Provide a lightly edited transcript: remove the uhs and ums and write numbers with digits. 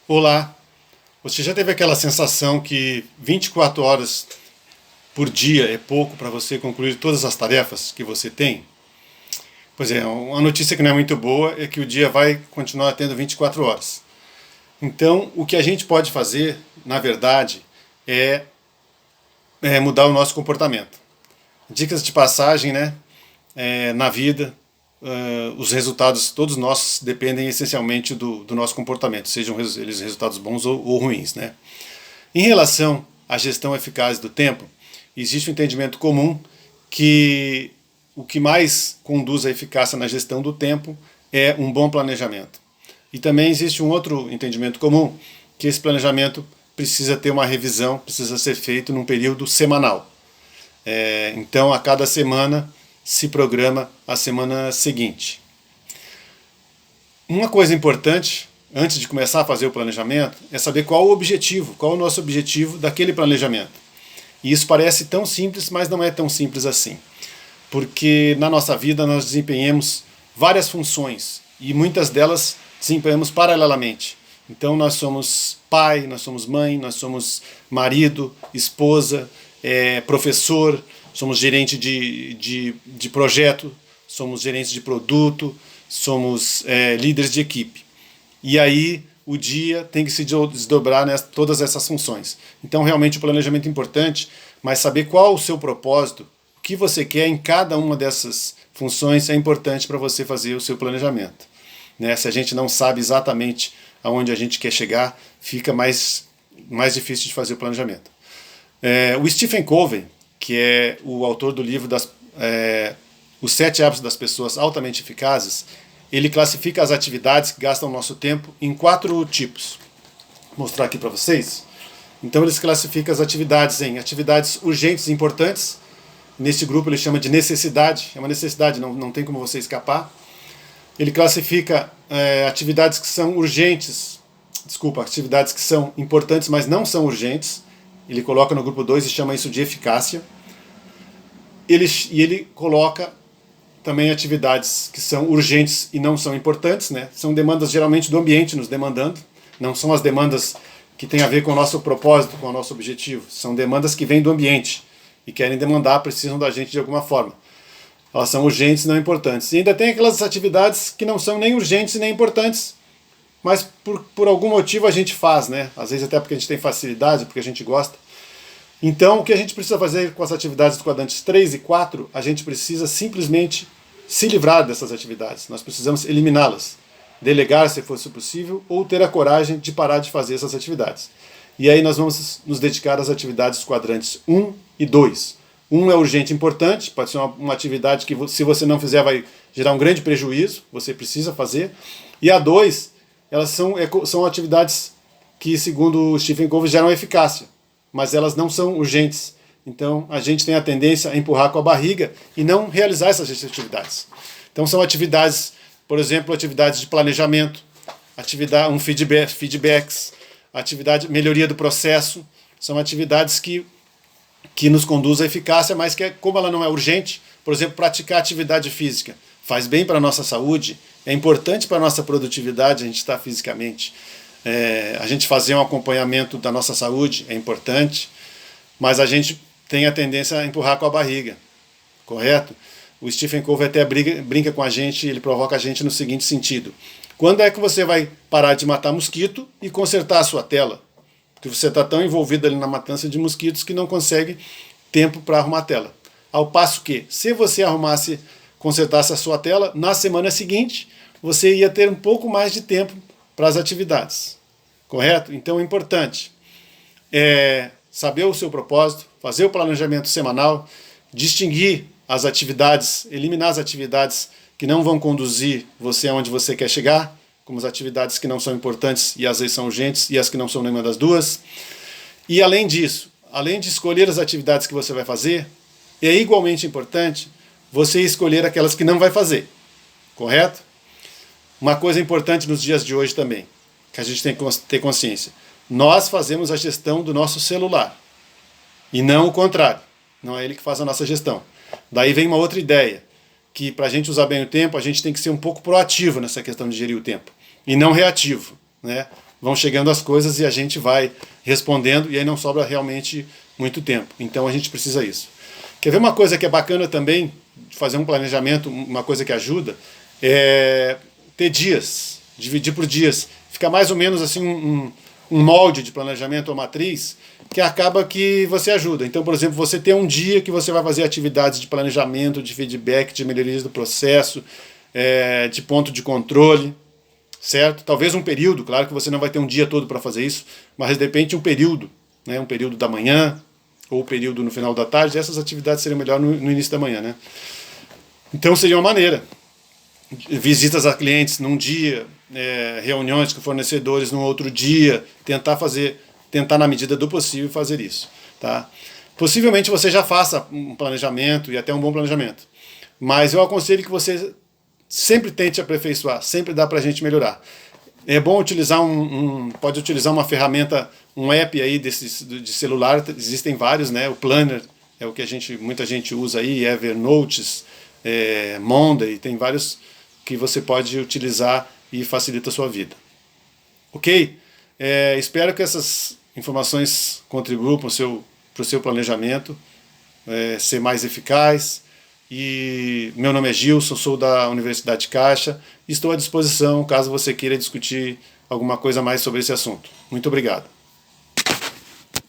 Olá, você já teve aquela sensação que 24 horas por dia é pouco para você concluir todas as tarefas que você tem? Pois é, uma notícia que não é muito boa é que o dia vai continuar tendo 24 horas. Então, o que a gente pode fazer, na verdade, é, é mudar o nosso comportamento. Dicas de passagem, né? Na vida, os resultados, todos nós, dependem essencialmente do nosso comportamento, sejam eles resultados bons ou ruins, né? Em relação à gestão eficaz do tempo, existe um entendimento comum que o que mais conduz à eficácia na gestão do tempo é um bom planejamento. E também existe um outro entendimento comum, que esse planejamento precisa ter uma revisão, precisa ser feito num período semanal. Então, a cada semana se programa a semana seguinte. Uma coisa importante, antes de começar a fazer o planejamento, é saber qual o objetivo, qual o nosso objetivo daquele planejamento. E isso parece tão simples, mas não é tão simples assim. Porque na nossa vida nós desempenhamos várias funções e muitas delas desempenhamos paralelamente. Então nós somos pai, nós somos mãe, nós somos marido, esposa, professor, somos gerente de projeto, somos gerentes de produto, somos líderes de equipe. E aí o dia tem que se desdobrar todas essas funções. Então realmente o planejamento é importante, mas saber qual o seu propósito, o que você quer em cada uma dessas funções é importante para você fazer o seu planejamento. Né? Se a gente não sabe exatamente aonde a gente quer chegar, fica mais difícil de fazer o planejamento. O Stephen Covey, que é o autor do livro Os 7 Hábitos das Pessoas Altamente Eficazes, ele classifica as atividades que gastam o nosso tempo em 4 tipos. Vou mostrar aqui para vocês. Então ele classifica as atividades em atividades urgentes e importantes. Nesse grupo ele chama de necessidade, é uma necessidade, não tem como você escapar. Ele classifica atividades que são urgentes, atividades que são importantes, mas não são urgentes. Ele coloca no grupo 2 e chama isso de eficácia. Ele coloca também atividades que são urgentes e não são importantes, né? São demandas geralmente do ambiente nos demandando, não são as demandas que têm a ver com o nosso propósito, com o nosso objetivo. São demandas que vêm do ambiente e querem demandar, precisam da gente de alguma forma. Elas são urgentes e não importantes. E ainda tem aquelas atividades que não são nem urgentes e nem importantes, mas por algum motivo a gente faz, né? Às vezes até porque a gente tem facilidade, porque a gente gosta. Então, o que a gente precisa fazer com as atividades do quadrantes 3 e 4, a gente precisa simplesmente se livrar dessas atividades. Nós precisamos eliminá-las, delegar se fosse possível, ou ter a coragem de parar de fazer essas atividades. E aí nós vamos nos dedicar às atividades dos quadrantes 1 e 2. 1 é urgente e importante, pode ser uma atividade que se você não fizer vai gerar um grande prejuízo, você precisa fazer. E a 2, elas são atividades que, segundo o Stephen Covey, geram eficácia, mas elas não são urgentes. Então a gente tem a tendência a empurrar com a barriga e não realizar essas atividades. Então são atividades, por exemplo, atividades de planejamento, feedbacks, melhoria do processo, são atividades que nos conduzem à eficácia, mas que como ela não é urgente, por exemplo, praticar atividade física faz bem para a nossa saúde, é importante para a nossa produtividade, a gente estar fisicamente. A gente fazer um acompanhamento da nossa saúde é importante, mas a gente tem a tendência a empurrar com a barriga, correto? O Stephen Covey até brinca com a gente, ele provoca a gente no seguinte sentido: quando é que você vai parar de matar mosquito e consertar a sua tela? Porque você está tão envolvido ali na matança de mosquitos que não consegue tempo para arrumar a tela. Ao passo que, se você consertasse a sua tela, na semana seguinte, você ia ter um pouco mais de tempo para as atividades, correto? Então é importante saber o seu propósito, fazer o planejamento semanal, distinguir as atividades, eliminar as atividades que não vão conduzir você aonde você quer chegar, como as atividades que não são importantes e às vezes são urgentes e as que não são nenhuma das duas. E além disso, além de escolher as atividades que você vai fazer, é igualmente importante você escolher aquelas que não vai fazer, correto? Uma coisa importante nos dias de hoje também, que a gente tem que ter consciência: nós fazemos a gestão do nosso celular, e não o contrário, não é ele que faz a nossa gestão. Daí vem uma outra ideia, que para a gente usar bem o tempo, a gente tem que ser um pouco proativo nessa questão de gerir o tempo, e não reativo, né? vão chegando as coisas e a gente vai respondendo, e aí não sobra realmente muito tempo. Então a gente precisa isso. Quer ver uma coisa que é bacana também, fazer um planejamento, uma coisa que ajuda, é ter dias, dividir por dias. Fica mais ou menos assim um molde de planejamento ou matriz que acaba que você ajuda. Então, por exemplo, você tem um dia que você vai fazer atividades de planejamento, de feedback, de melhorias do processo, de ponto de controle, certo? Talvez um período, claro que você não vai ter um dia todo para fazer isso, mas de repente um período, né? Um período da manhã ou um período no final da tarde, essas atividades seriam melhor no início da manhã, né? Então seria uma maneira. Visitas a clientes num dia, reuniões com fornecedores num outro dia, tentar na medida do possível fazer isso, tá? Possivelmente você já faça um planejamento e até um bom planejamento, mas eu aconselho que você sempre tente aperfeiçoar, sempre dá pra gente melhorar. É bom utilizar pode utilizar uma ferramenta, um app aí de celular, existem vários, né? O Planner é o que muita gente usa aí, Evernote, Monday, tem vários que você pode utilizar e facilita a sua vida. Ok? Espero que essas informações contribuam para o seu planejamento ser mais eficaz. E meu nome é Gilson, sou da Universidade Caixa e estou à disposição caso você queira discutir alguma coisa mais sobre esse assunto. Muito obrigado.